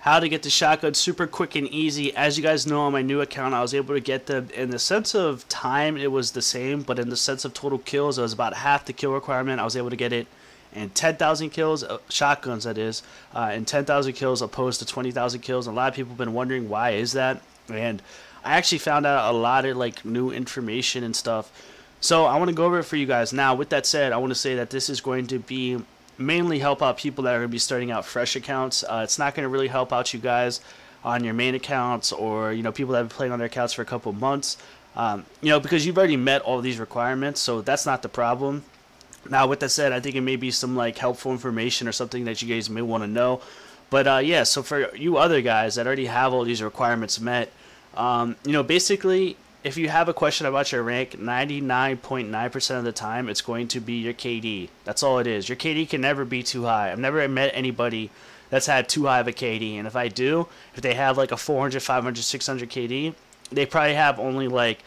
how to get the shotgun super quick and easy. As you guys know, on my new account, I was able to get them. In the sense of time, it was the same, but in the sense of total kills, it was about half the kill requirement. I was able to get it in 10,000 kills, shotguns that is, in 10,000 kills opposed to 20,000 kills. A lot of people have been wondering why is that, and I actually found out a lot of like new information and stuff. So I want to go over it for you guys. Now, with that said, I want to say that this is going to be mainly help out people that are going to be starting out fresh accounts. It's not going to really help out you guys on your main accounts, or people that have been playing on their accounts for a couple months. Because you've already met all these requirements, so that's not the problem. Now, with that said, I think it may be some like helpful information or something that you guys may want to know. But yeah, so for you other guys that already have all these requirements met, basically, if you have a question about your rank, 99.9% of the time, it's going to be your KD. That's all it is. Your KD can never be too high. I've never met anybody that's had too high of a KD. And if I do, if they have like a 400, 500, 600 KD, they probably have only like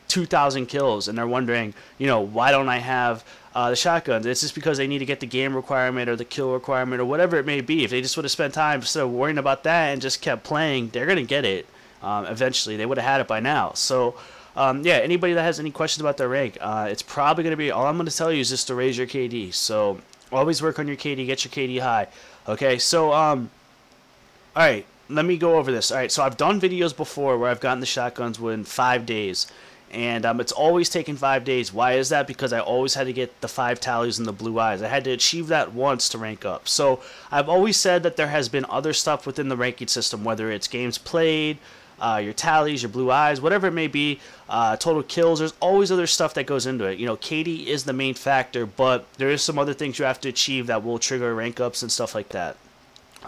2,000 kills. And they're wondering, why don't I have the shotguns? It's just because they need to get the game requirement or the kill requirement or whatever it may be. If they just would have spent time instead of worrying about that and just kept playing, they're going to get it. Eventually, they would have had it by now. So, yeah, anybody that has any questions about their rank, it's probably going to be, all I'm going to tell you is just to raise your KD. So, always work on your KD, get your KD high. Okay, so, alright, let me go over this. Alright, so I've done videos before where I've gotten the shotguns within 5 days. And it's always taken 5 days. Why is that? Because I always had to get the 5 tallies and the blue eyes. I had to achieve that once to rank up. So, I've always said that there has been other stuff within the ranking system, whether it's games played, your tallies, your blue eyes, whatever it may be, total kills. There's always other stuff that goes into it. KD is the main factor, but there is some other things you have to achieve that will trigger rank ups and stuff like that.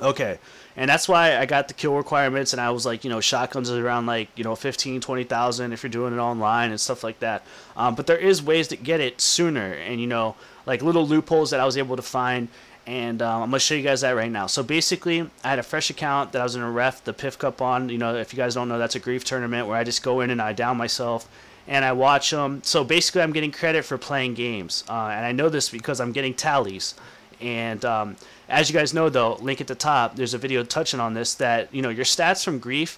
Okay, and that's why I got the kill requirements, and I was like, shotguns is around like, 15, 20,000 if you're doing it online and stuff like that. But there is ways to get it sooner, and like little loopholes that I was able to find. And I'm going to show you guys that right now. So basically, I had a fresh account that I was going to ref the Piff Cup on. If you guys don't know, that's a grief tournament where I just go in and I down myself and I watch them. So basically, I'm getting credit for playing games. And I know this because I'm getting tallies. And as you guys know, though, link at the top, there's a video touching on this, that, your stats from grief,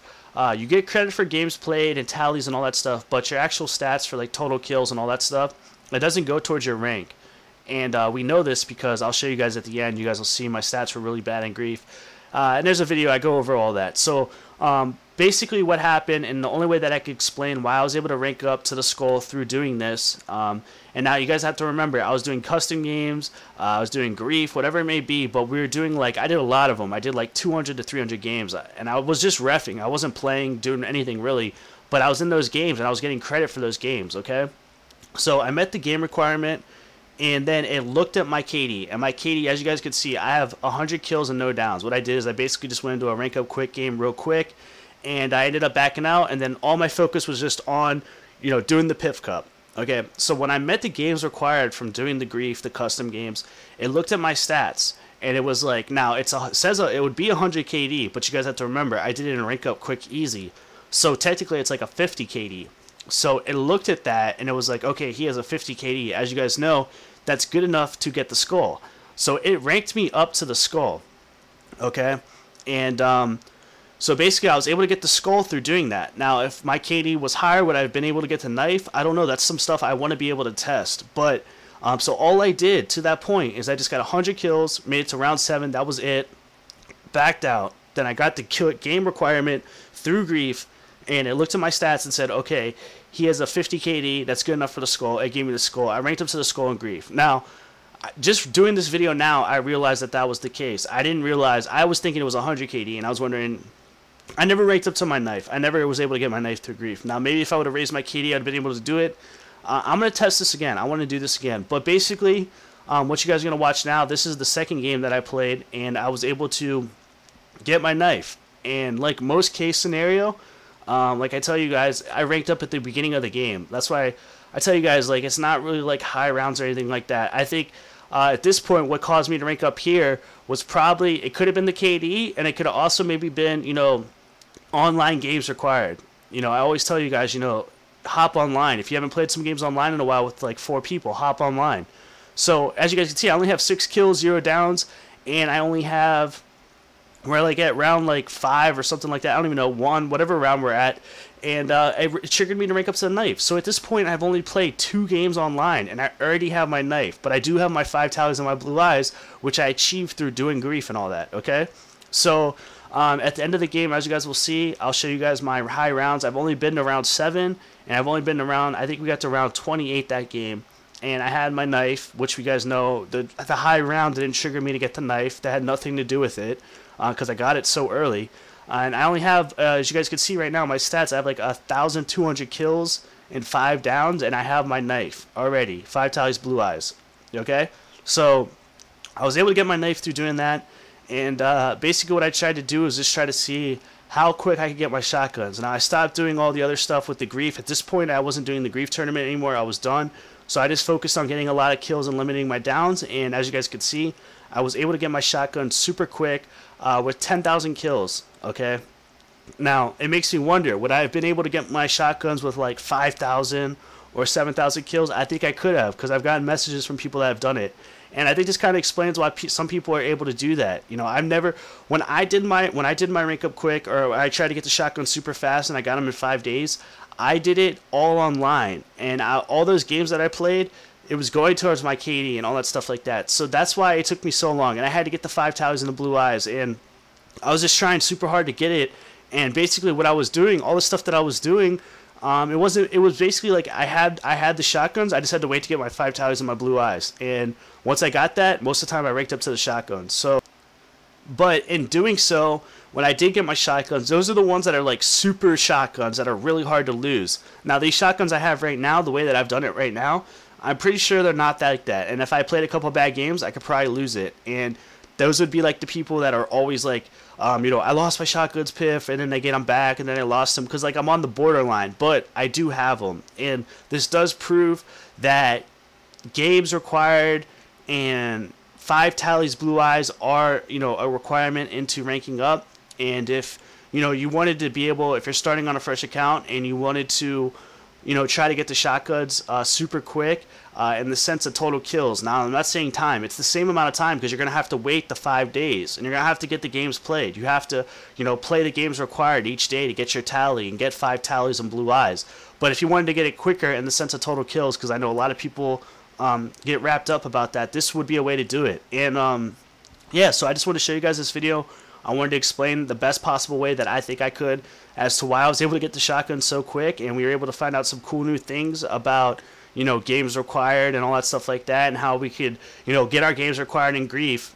you get credit for games played and tallies and all that stuff, but your actual stats for like total kills and all that stuff, it doesn't go towards your rank. And we know this because I'll show you guys at the end. You guys will see my stats were really bad in grief. And there's a video I go over all that. So basically what happened, and the only way that I could explain why I was able to rank up to the skull through doing this, and now you guys have to remember, I was doing custom games, I was doing grief, whatever it may be, but we were doing like, I did a lot of them. I did like 200 to 300 games, and I was just reffing. I wasn't playing, doing anything really, but I was in those games, and I was getting credit for those games, okay? So I met the game requirement, and then it looked at my KD. And my KD, as you guys can see, I have 100 kills and no downs. What I did is I basically just went into a rank up quick game real quick. And I ended up backing out. And then all my focus was just on, doing the Piff Cup. Okay, so when I met the games required from doing the grief, the custom games, it looked at my stats. And it was like, now, it says it would be 100 KD. But you guys have to remember, I did it in rank up quick easy. So technically, it's like a 50 KD. So it looked at that, and it was like, okay, he has a 50 KD. As you guys know, that's good enough to get the skull. So it ranked me up to the skull. Okay? And so basically I was able to get the skull through doing that. Now, if my KD was higher, would I have been able to get the knife? I don't know. That's some stuff I want to be able to test. But so all I did to that point is I just got 100 kills, made it to round 7. That was it. Backed out. Then I got the game requirement through grief, and it looked at my stats and said, okay, he has a 50 KD. That's good enough for the skull. It gave me the skull. I ranked up to the skull in grief. Now, just doing this video now, I realized that that was the case. I didn't realize. I was thinking it was 100 KD, and I was wondering. I never ranked up to my knife. I never was able to get my knife through grief. Now, maybe if I would have raised my KD, I'd have been able to do it. I'm going to test this again. I want to do this again. But basically, what you guys are going to watch now, this is the second game that I played, and I was able to get my knife. And like most case scenario, like I tell you guys, I ranked up at the beginning of the game. That's why I tell you guys, like, it's not really like high rounds or anything like that. I think at this point, what caused me to rank up here was probably, it could have been the KD, and it could have also maybe been, online games required. I always tell you guys, hop online. If you haven't played some games online in a while with like 4 people, hop online. So as you guys can see, I only have 6 kills, 0 downs, and I only have we're like at round like 5 or something like that. I don't even know, 1, whatever round we're at. And it triggered me to rank up to the knife. So at this point, I've only played 2 games online, and I already have my knife. But I do have my 5 tallies and my blue eyes, which I achieved through doing grief and all that, okay? So at the end of the game, as you guys will see, I'll show you guys my high rounds. I've only been to round 7, and I've only been to round, I think we got to round 28 that game. And I had my knife, which you guys know, the high round didn't trigger me to get the knife. That had nothing to do with it, because I got it so early. And I only have, as you guys can see right now, my stats, I have like 1,200 kills and 5 downs, and I have my knife already. 5 tallies, blue eyes. Okay? So I was able to get my knife through doing that. And basically what I tried to do is just try to see how quick I could get my shotguns. Now I stopped doing all the other stuff with the grief. At this point, I wasn't doing the grief tournament anymore. I was done. So I just focused on getting a lot of kills and limiting my downs. And as you guys could see, I was able to get my shotgun super quick with 10,000 kills. Okay? Now, it makes me wonder, would I have been able to get my shotguns with like 5,000 or 7,000 kills? I think I could have, because I've gotten messages from people that have done it. And I think this kind of explains why some people are able to do that. You know, I've never, when I did my rank up quick, or I tried to get the shotgun super fast and I got them in 5 days, I did it all online. And all those games that I played, it was going towards my KD and all that stuff like that. So that's why it took me so long. And I had to get the 5 tallies and the blue eyes. And I was just trying super hard to get it. And basically what I was doing, all the stuff that I was doing, it was basically like I had the shotguns. I just had to wait to get my 5 tallies and my blue eyes. And once I got that, most of the time I ranked up to the shotguns. So, but in doing so, when I did get my shotguns, those are the ones that are like super shotguns that are really hard to lose. Now these shotguns I have right now, the way that I've done it right now, I'm pretty sure they're not like that. And if I played a couple bad games, I could probably lose it. And those would be like the people that are always like, you know, I lost my shotguns, Piff, and then they get them back, and then I lost them, because like I'm on the borderline, but I do have them. And this does prove that games required and 5 tallies, blue eyes are, you know, a requirement into ranking up. And if, you know, you wanted to be able, if you're starting on a fresh account and you wanted to, you know, try to get the shotguns super quick in the sense of total kills. Now, I'm not saying time. It's the same amount of time, because you're going to have to wait the 5 days. And you're going to have to get the games played. You have to, you know, play the games required each day to get your tally and get 5 tallies and blue eyes. But if you wanted to get it quicker in the sense of total kills, because I know a lot of people get wrapped up about that, this would be a way to do it. And, yeah, so I just want to show you guys this video. I wanted to explain the best possible way that I think I could as to why I was able to get the shotgun so quick, and we were able to find out some cool new things about, you know, games required and all that stuff like that, and how we could, you know, get our games required in grief,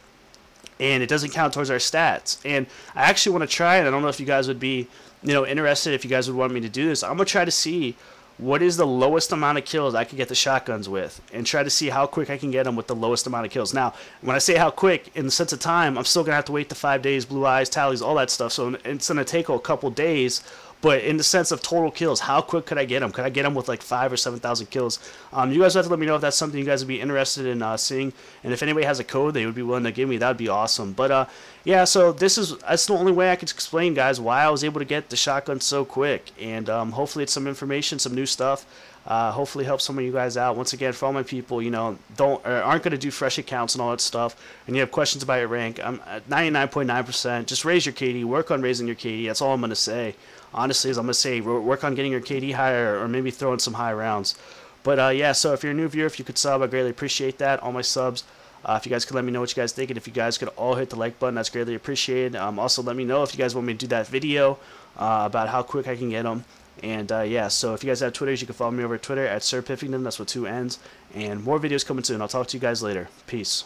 and it doesn't count towards our stats. And I actually want to try, and I don't know if you guys would be, you know, interested, if you guys would want me to do this. I'm going to try to see what is the lowest amount of kills I could get the shotguns with, and try to see how quick I can get them with the lowest amount of kills. Now, when I say how quick, in the sense of time, I'm still going to have to wait the 5 days, blue eyes, tallies, all that stuff. So it's going to take a couple days. But in the sense of total kills, how quick could I get them? Could I get them with like 5,000 or 7,000 kills? You guys have to let me know if that's something you guys would be interested in seeing. And if anybody has a code they would be willing to give me, that would be awesome. But yeah, so that's the only way I can explain, guys, why I was able to get the shotgun so quick. And hopefully it's some information, some new stuff. Hopefully help some of you guys out. Once again, for all my people, you know, aren't going to do fresh accounts and all that stuff, and you have questions about your rank, I'm at 99.9%. Just raise your KD. Work on raising your KD. That's all I'm going to say. Honestly, is I'm going to say work on getting your KD higher, or maybe throw in some high rounds. But yeah, so if you're a new viewer, if you could sub, I greatly appreciate that. All my subs, if you guys could let me know what you guys think, and if you guys could all hit the like button, that's greatly appreciated. Also, let me know if you guys want me to do that video about how quick I can get them. And yeah, so if you guys have Twitters, you can follow me over at Twitter at SirPiffington. That's with 2 N's. And more videos coming soon. I'll talk to you guys later. Peace.